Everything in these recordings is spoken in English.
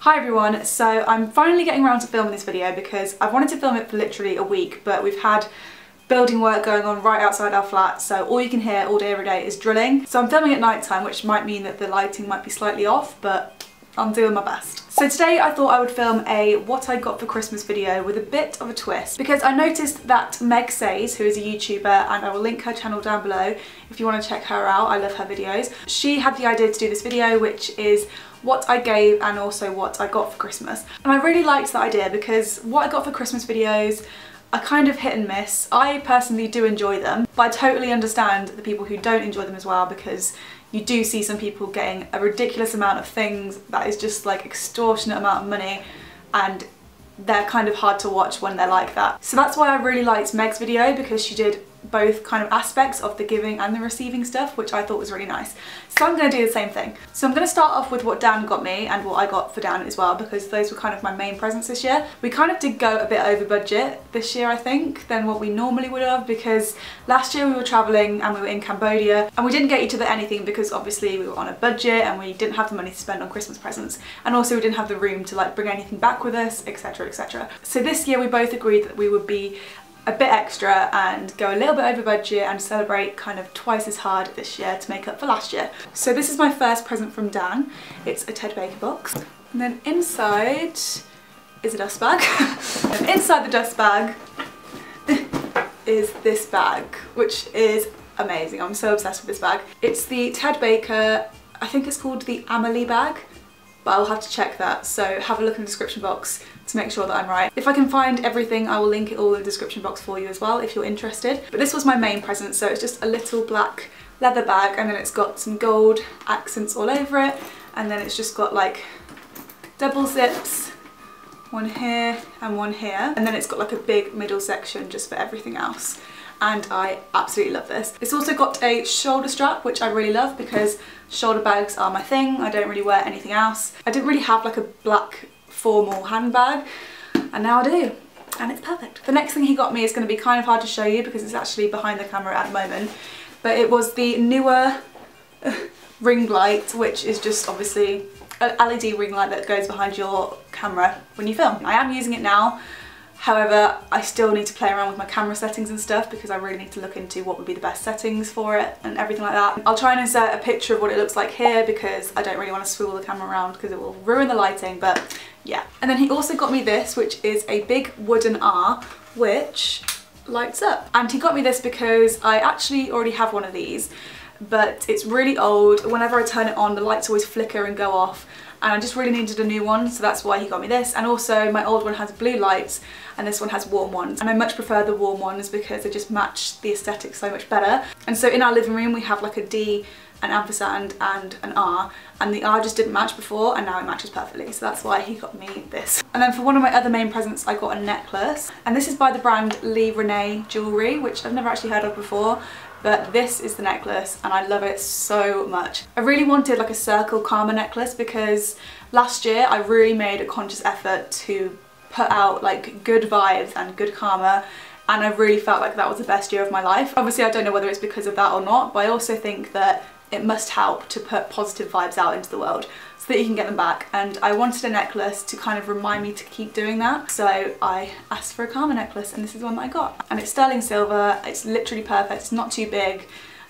Hi everyone, so I'm finally getting around to filming this video because I've wanted to film it for literally a week, but we've had building work going on right outside our flat, so all you can hear all day every day is drilling. So I'm filming at night time, which might mean that the lighting might be slightly off, but I'm doing my best. So today I thought I would film a what I got for Christmas video with a bit of a twist, because I noticed that Maxx, who is a YouTuber, and I will link her channel down below if you want to check her out, I love her videos. She had the idea to do this video, which is what I gave and also what I got for Christmas. And I really liked that idea because what I got for Christmas videos are kind of hit and miss. I personally do enjoy them, but I totally understand the people who don't enjoy them as well, because you do see some people getting a ridiculous amount of things that is just like extortionate amount of money, and they're kind of hard to watch when they're like that. So that's why I really liked Meg's video, because she did both kind of aspects of the giving and the receiving stuff, which I thought was really nice. So I'm going to do the same thing. So I'm going to start off with what Dan got me and what I got for Dan as well, because those were kind of my main presents this year. We kind of did go a bit over budget this year, I think, than what we normally would have, because last year we were travelling and we were in Cambodia and we didn't get each other anything because obviously we were on a budget and we didn't have the money to spend on Christmas presents, and also we didn't have the room to like bring anything back with us, etc, etc. So this year we both agreed that we would be a bit extra and go a little bit over budget and celebrate kind of twice as hard this year to make up for last year. So this is my first present from Dan. It's a Ted Baker box, and then inside is a dust bag. And inside the dust bag is this bag, which is amazing. I'm so obsessed with this bag. It's the Ted Baker, I think it's called the Amelie bag, but I'll have to check that, so have a look in the description box to make sure that I'm right. If I can find everything, I will link it all in the description box for you as well if you're interested. But this was my main present, so it's just a little black leather bag, and then it's got some gold accents all over it, and then it's just got like double zips, one here and one here, and then it's got like a big middle section just for everything else. And I absolutely love this. It's also got a shoulder strap, which I really love because shoulder bags are my thing. I don't really wear anything else. I didn't really have like a black formal handbag, and now I do, and it's perfect. The next thing he got me is going to be kind of hard to show you because it's actually behind the camera at the moment, but it was the newer ring light, which is just obviously an LED ring light that goes behind your camera when you film. I am using it now. However, I still need to play around with my camera settings and stuff because I really need to look into what would be the best settings for it and everything like that. I'll try and insert a picture of what it looks like here because I don't really want to swivel the camera around because it will ruin the lighting, but yeah. And then he also got me this, which is a big wooden R, which lights up. And he got me this because I actually already have one of these, but it's really old. Whenever I turn it on, the lights always flicker and go off, and I just really needed a new one, so that's why he got me this. And also my old one has blue lights and this one has warm ones, and I much prefer the warm ones because they just match the aesthetic so much better. And so in our living room we have like a D, an ampersand and an R, and the R just didn't match before and now it matches perfectly, so that's why he got me this. And then for one of my other main presents I got a necklace, and this is by the brand Lee Renee Jewellery, which I've never actually heard of before, but this is the necklace and I love it so much. I really wanted like a circle karma necklace because last year I really made a conscious effort to put out like good vibes and good karma, and I really felt like that was the best year of my life. Obviously I don't know whether it's because of that or not, but I also think that it must help to put positive vibes out into the world so that you can get them back, and I wanted a necklace to kind of remind me to keep doing that, so I asked for a karma necklace, and this is the one that I got. And it's sterling silver, it's literally perfect, it's not too big,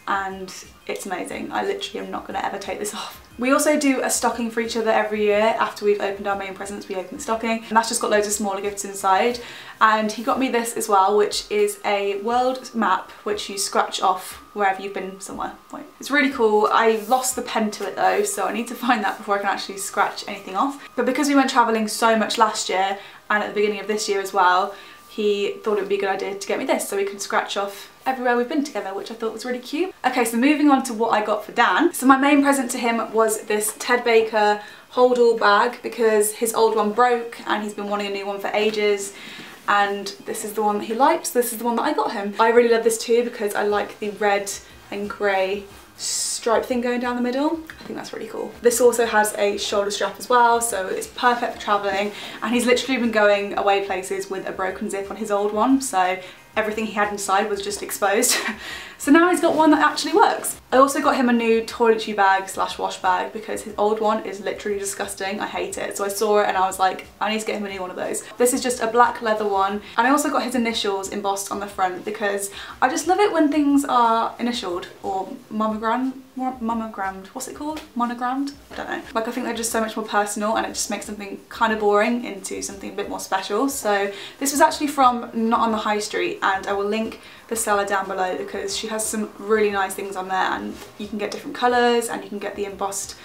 and it's amazing. I literally am not going to ever take this off. We also do a stocking for each other every year. After we've opened our main presents, we open the stocking, and that's just got loads of smaller gifts inside. And he got me this as well, which is a world map which you scratch off wherever you've been somewhere. It's really cool. I lost the pen to it though, so I need to find that before I can actually scratch anything off. But because we went travelling so much last year and at the beginning of this year as well, he thought it would be a good idea to get me this so we can scratch off everywhere we've been together, which I thought was really cute. Okay, so moving on to what I got for Dan. So my main present to him was this Ted Baker hold all bag because his old one broke and he's been wanting a new one for ages, and this is the one that he liked, so this is the one that I got him. I really love this too because I like the red and grey stripe thing going down the middle. I think that's really cool. This also has a shoulder strap as well, so it's perfect for travelling, and he's literally been going away places with a broken zip on his old one, so everything he had inside was just exposed. So now he's got one that actually works. I also got him a new toiletry bag slash wash bag because his old one is literally disgusting. I hate it. So I saw it and I was like, I need to get him a new one of those. This is just a black leather one. And I also got his initials embossed on the front because I just love it when things are initialed or monogrammed, what's it called? Monogrammed? I don't know. Like, I think they're just so much more personal and it just makes something kind of boring into something a bit more special. So this was actually from Not on the High Street, and I will link the seller down below because she has some really nice things on there, and you can get different colours and you can get the embossed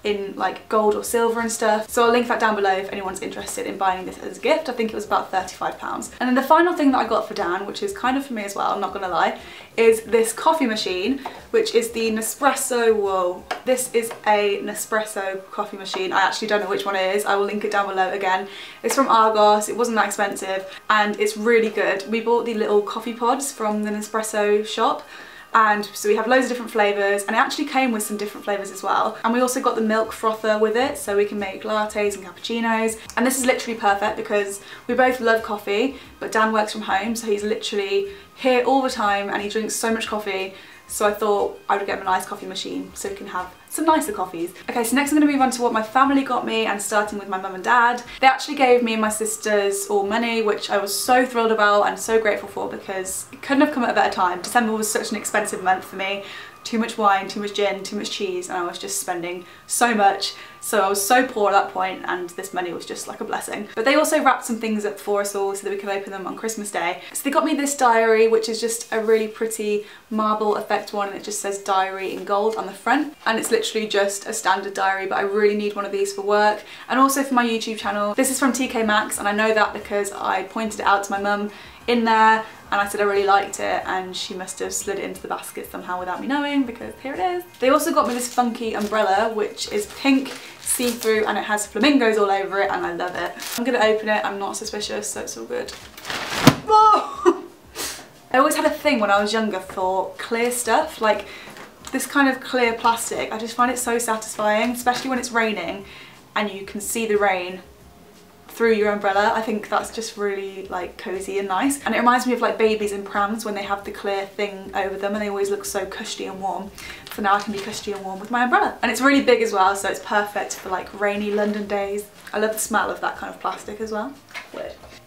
in like gold or silver and stuff. So I'll link that down below if anyone's interested in buying this as a gift. I think it was about £35. And then the final thing that I got for Dan, which is kind of for me as well, I'm not gonna lie, is this coffee machine, which is the Nespresso, whoa. This is a Nespresso coffee machine. I actually don't know which one it is. I will link it down below again. It's from Argos, it wasn't that expensive, and it's really good. We bought the little coffee pods from the Nespresso shop, and so we have loads of different flavours, and it actually came with some different flavours as well. And we also got the milk frother with it, so we can make lattes and cappuccinos. And this is literally perfect because we both love coffee, but Dan works from home, so he's literally here all the time and he drinks so much coffee. So I thought I would get him a nice coffee machine so he can have some nicer coffees. Okay, so next I'm going to move on to what my family got me, and starting with my mum and dad. They actually gave me and my sisters all money, which I was so thrilled about and so grateful for because it couldn't have come at a better time. December was such an expensive month for me. Too much wine, too much gin, too much cheese, and I was just spending so much. So I was so poor at that point, and this money was just like a blessing. But they also wrapped some things up for us all so that we could open them on Christmas Day. So they got me this diary, which is just a really pretty marble effect one, and it just says diary in gold on the front. And it's literally just a standard diary, but I really need one of these for work and also for my YouTube channel. This is from Maxx, and I know that because I pointed it out to my mum in there, and I said I really liked it, and she must have slid it into the basket somehow without me knowing, because here it is. They also got me this funky umbrella, which is pink, see-through, and it has flamingos all over it, and I love it. I'm gonna open it. I'm not suspicious, so it's all good. Whoa! I always had a thing when I was younger for clear stuff, like this kind of clear plastic. I just find it so satisfying, especially when it's raining and you can see the rain through your umbrella. I think that's just really like cozy and nice, and it reminds me of like babies in prams when they have the clear thing over them and they always look so cushy and warm. So now I can be cushy and warm with my umbrella, and it's really big as well, so it's perfect for like rainy London days. I love the smell of that kind of plastic as well.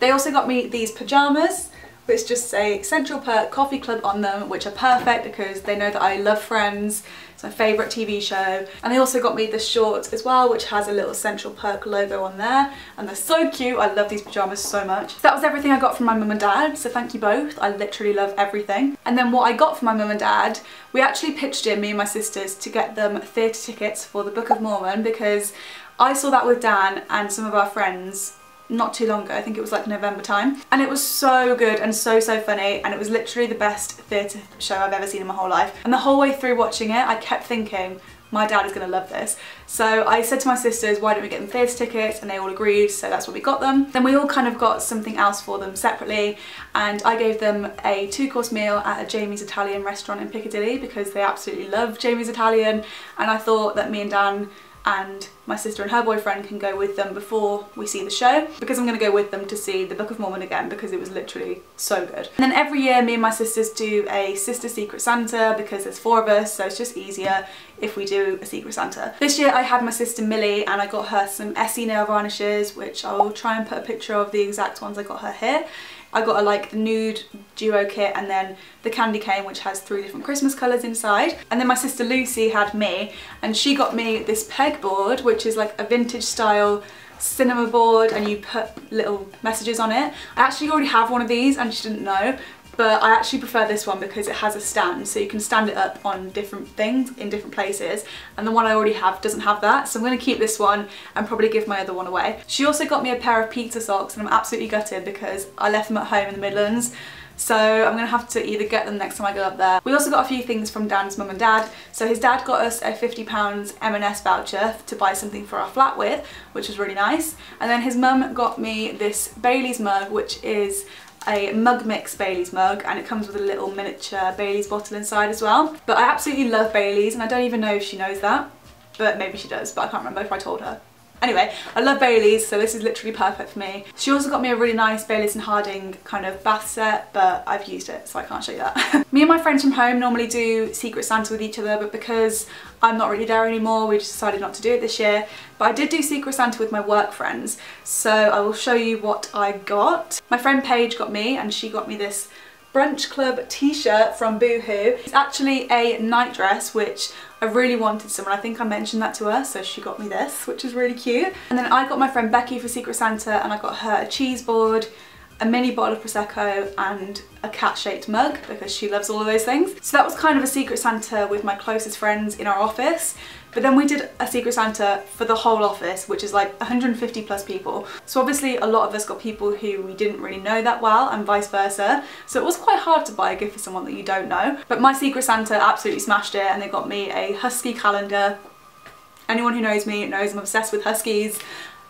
They also got me these pyjamas, which just say Central Perk Coffee Club on them, which are perfect because they know that I love Friends. It's my favourite TV show. And they also got me the shorts as well, which has a little Central Perk logo on there, and they're so cute. I love these pyjamas so much. So that was everything I got from my mum and dad, so thank you both. I literally love everything. And then what I got from my mum and dad, we actually pitched in, me and my sisters, to get them theatre tickets for the Book of Mormon, because I saw that with Dan and some of our friends not too long ago. I think it was like November time, and it was so good and so funny, and it was literally the best theatre show I've ever seen in my whole life. And the whole way through watching it I kept thinking, my dad is going to love this. So I said to my sisters, why don't we get them theatre tickets, and they all agreed, so that's what we got them. Then we all kind of got something else for them separately, and I gave them a 2-course meal at a Jamie's Italian restaurant in Piccadilly because they absolutely love Jamie's Italian, and I thought that me and Dan and my sister and her boyfriend can go with them before we see the show, because I'm going to go with them to see the Book of Mormon again because it was literally so good. And then every year me and my sisters do a sister Secret Santa because there's 4 of us, so it's just easier if we do a Secret Santa. This year I had my sister Millie, and I got her some Essie nail varnishes, which I will try and put a picture of the exact ones I got her here. I got her like the nude duo kit, and then the candy cane, which has 3 different Christmas colours inside. And then my sister Lucy had me, and she got me this pegboard, which is like a vintage style cinema board, and you put little messages on it. I actually already have one of these and she didn't know, but I actually prefer this one because it has a stand, so you can stand it up on different things in different places, and the one I already have doesn't have that, so I'm going to keep this one and probably give my other one away. She also got me a pair of pizza socks, and I'm absolutely gutted because I left them at home in the Midlands, so I'm going to have to either get them next time I go up there. We also got a few things from Dan's mum and dad. So his dad got us a £50 M&S voucher to buy something for our flat with, which was really nice, and then his mum got me this Bailey's mug, which is a mug mix Bailey's mug, and it comes with a little miniature Bailey's bottle inside as well. But I absolutely love Bailey's, and I don't even know if she knows that, but maybe she does, but I can't remember if I told her. Anyway, I love Baileys, so this is literally perfect for me. She also got me a really nice Baileys and Harding kind of bath set, but I've used it, so I can't show you that. Me and my friends from home normally do Secret Santa with each other, but because I'm not really there anymore, we just decided not to do it this year. But I did do Secret Santa with my work friends, so I will show you what I got. My friend Paige got me, and she got me this Brunch Club t-shirt from Boohoo. It's actually a night dress, which I really wanted some, and I think I mentioned that to her, so she got me this, which is really cute. And then I got my friend Becky for Secret Santa, and I got her a cheese board, a mini bottle of Prosecco and a cat-shaped mug because she loves all of those things. So that was kind of a Secret Santa with my closest friends in our office. But then we did a Secret Santa for the whole office, which is like 150 plus people. So obviously a lot of us got people who we didn't really know that well and vice versa. So it was quite hard to buy a gift for someone that you don't know. But my Secret Santa absolutely smashed it, and they got me a husky calendar. Anyone who knows me knows I'm obsessed with huskies.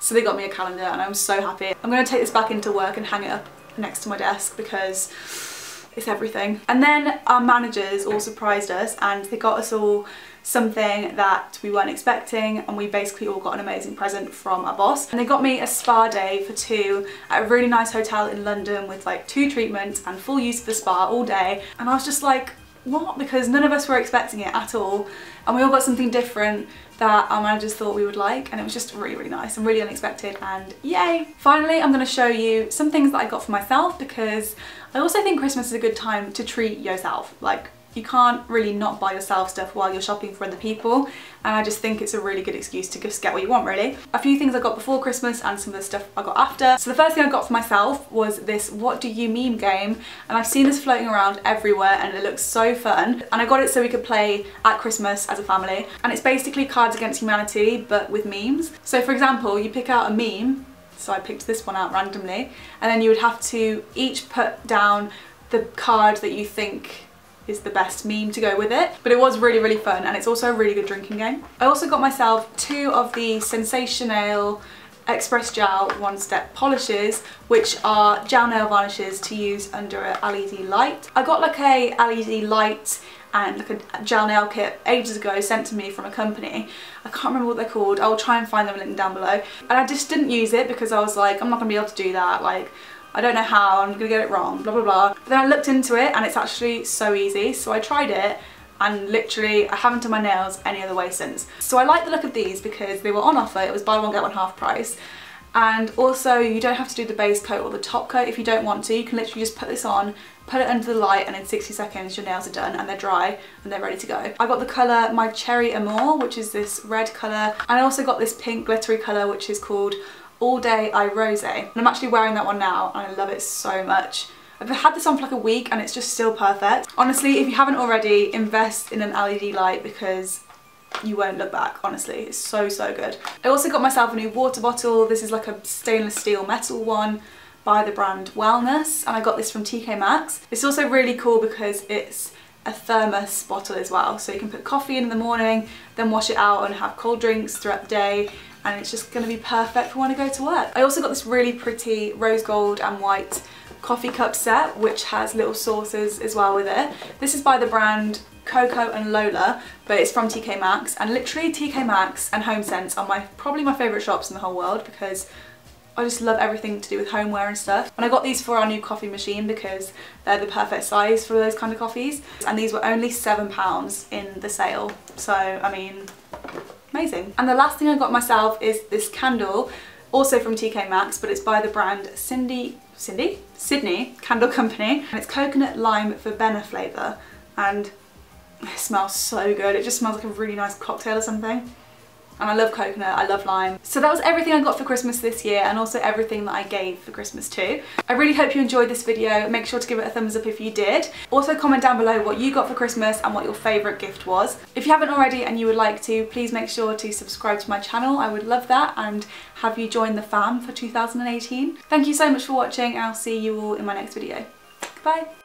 So they got me a calendar, and I'm so happy. I'm going to take this back into work and hang it up next to my desk because it's everything. And then our managers all surprised us, and they got us all something that we weren't expecting, and we basically all got an amazing present from our boss. And they got me a spa day for 2 at a really nice hotel in London with like 2 treatments and full use of the spa all day. And I was just like, what? Because none of us were expecting it at all, and we all got something different that our managers thought we would like, and it was just really, really nice and really unexpected, and yay! Finally, I'm going to show you some things that I got for myself, because I also think Christmas is a good time to treat yourself. Like, you can't really not buy yourself stuff while you're shopping for other people, and I just think it's a really good excuse to just get what you want, really. A few things I got before Christmas and some of the stuff I got after. So the first thing I got for myself was this What Do You Meme game, and I've seen this floating around everywhere and it looks so fun, and I got it so we could play at Christmas as a family. And it's basically Cards Against Humanity but with memes. So for example, you pick out a meme, so I picked this one out randomly, and then you would have to each put down the card that you think is the best meme to go with it. But it was really, really fun, and it's also a really good drinking game. I also got myself 2 of the Sensational Express Gel One Step Polishes, which are gel nail varnishes to use under a LED light. I got like a LED light and like a gel nail kit ages ago sent to me from a company. I can't remember what they're called. I will try and find them linked down below. And I just didn't use it because I was like, I'm not gonna be able to do that. Like, I don't know how, I'm gonna get it wrong, blah blah blah. But then I looked into it and it's actually so easy, so I tried it, and literally I haven't done my nails any other way since. So I like the look of these because they were on offer. It was buy one get one half price, and also you don't have to do the base coat or the top coat if you don't want to. You can literally just put this on, put it under the light, and in 60 seconds your nails are done and they're dry and they're ready to go. I got the colour My Cherry Amour, which is this red colour, and I also got this pink glittery colour which is called All Day I Rose, and I'm actually wearing that one now and I love it so much. I've had this on for like a week and it's just still perfect. Honestly, if you haven't already, invest in an LED light because you won't look back, honestly. It's so, so good. I also got myself a new water bottle. This is like a stainless steel metal one by the brand Wellness, and I got this from TK Maxx. It's also really cool because it's a thermos bottle as well, so you can put coffee in the morning, then wash it out and have cold drinks throughout the day, and it's just going to be perfect for when I go to work. I also got this really pretty rose gold and white coffee cup set which has little saucers as well with it. This is by the brand Coco and Lola, but it's from TK Maxx, and literally TK Maxx and HomeSense are probably my favourite shops in the whole world because I just love everything to do with homeware and stuff. And I got these for our new coffee machine because they're the perfect size for those kind of coffees, and these were only £7 in the sale, so I mean, amazing. And the last thing I got myself is this candle, also from TK Maxx, but it's by the brand Sydney Candle Company, and it's coconut lime verbena flavour, and it smells so good. It just smells like a really nice cocktail or something. And I love coconut, I love lime. So that was everything I got for Christmas this year, and also everything that I gave for Christmas too. I really hope you enjoyed this video. Make sure to give it a thumbs up if you did. Also comment down below what you got for Christmas and what your favourite gift was. If you haven't already and you would like to, please make sure to subscribe to my channel. I would love that, and have you join the fam for 2018. Thank you so much for watching, and I'll see you all in my next video. Goodbye.